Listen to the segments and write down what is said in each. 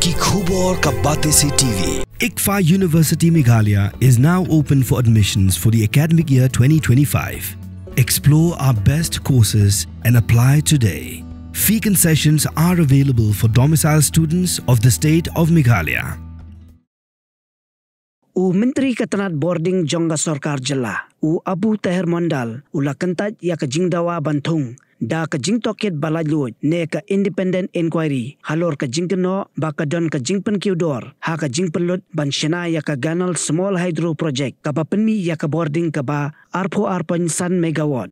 की खबर का बातें से TV. ICFA University Meghalaya is now open for admissions for the academic year 2025. Explore our best courses and apply today. Fee concessions are available for domiciled students of the state of Meghalaya. Myntri ka Tnat Bording jongga Sarkar Jilla. Abu Tahir Mandal ula Kyntait ya ka Jingdawa Bantung. Da ka Tohkit balajluj ne ka independent inquiry. Halor ka Jingkano ba ka don ka Jingpen Kiudor. Ha ka Jingpenlut ban Shana ya ka Ganol small hydro project. Ka ba penmi ya ka Bording ka ba arpo arpan san megawatt.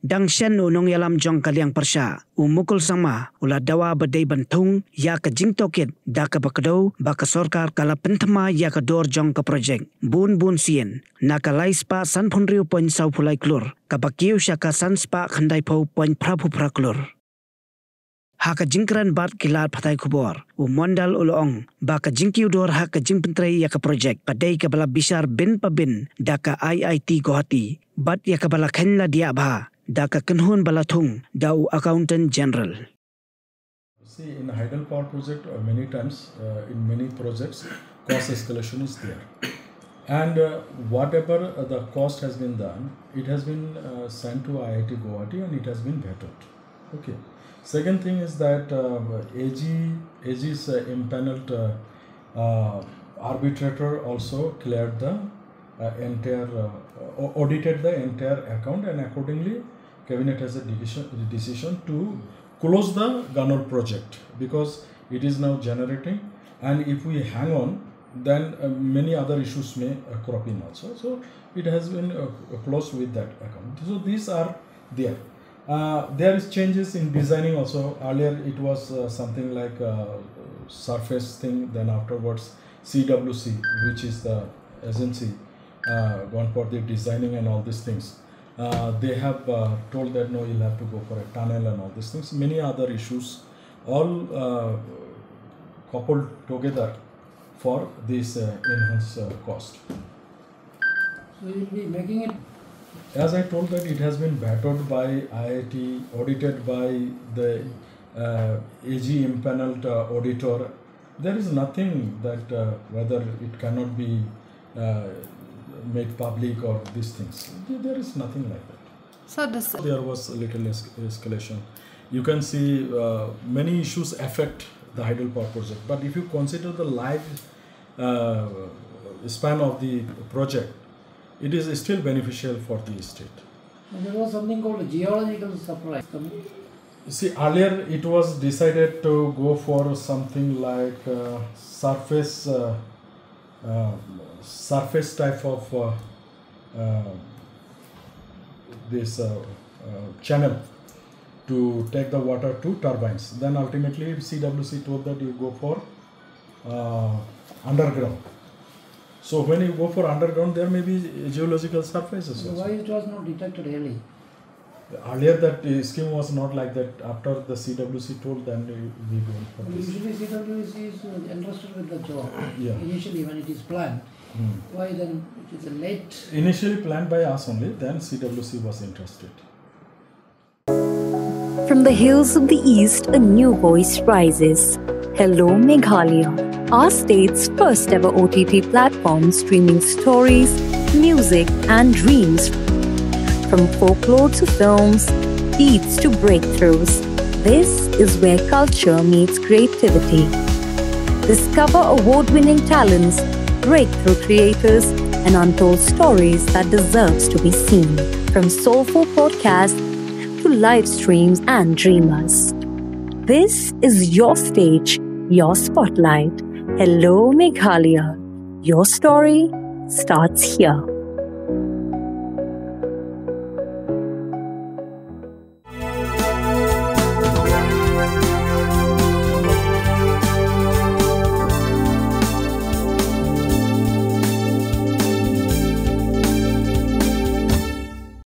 Dang shen unong yalam jong kaliang persya. Mukul sama ula dawa badai bantung ya ka Tohkit da ka bakado ba ka Sarkar kala pentama ya ka dor jong ka project. Bun sien na ka laispa san punriu poin sau pulai klur. Ka bakiu sya ka san spa khandai pau poin prapu praklur. Ha ka Jingkran bat kilat patai kubor. Mondal ulong ba ka Jingkiu dor ha ka Jingpentrei ya ka project. Padai ka bala bisar bin pa bin da ka IIT Guwahati. Bat ya ka bala khenla dia ba. Da ka Kanhun Balatung, Dau Accountant General. See, in the hydel power project, many times, in many projects, cost escalation is there. And whatever the cost has been done, it has been sent to IIT Guwahati and it has been vetted. Okay. Second thing is that AG's impaneled arbitrator also cleared the audited the entire account, and accordingly cabinet has a decision to close the Ganol project because it is now generating, and if we hang on then many other issues may crop in also. So it has been closed with that account. So these are there. There is changes in designing also. Earlier it was something like surface thing, then afterwards CWC, which is the agency gone for the designing and all these things. They have told that no, you'll have to go for a tunnel and all these things. Many other issues all coupled together for this enhanced cost. So you'll be making it? As I told that it has been vetted by IIT, audited by the AG impaneled auditor. There is nothing that whether it cannot be made public or these things. There is nothing like that. So there was a little escalation. You can see many issues affect the hydel power project. But if you consider the life span of the project, it is still beneficial for the state. There was something called a geological supply. See, earlier it was decided to go for something like surface type of this channel to take the water to turbines. Then ultimately CWC told that you go for underground. So when you go for underground, there may be geological surfaces. So why it was not detected early? Earlier that scheme was not like that. After the CWC told, then we go for this. Usually CWC is entrusted with the job. Yeah. Initially when it is planned. Why then it is a late? Initially planned by us only, then CWC was interested. From the hills of the east, a new voice rises. Hello Meghalaya, our state's first ever OTT platform streaming stories, music and dreams. From folklore to films, deeds to breakthroughs, this is where culture meets creativity. Discover award-winning talents, breakthrough creators, and untold stories that deserves to be seen. From soulful podcasts to live streams and dreamers. This is your stage, your spotlight. Hello Meghalaya. Your story starts here.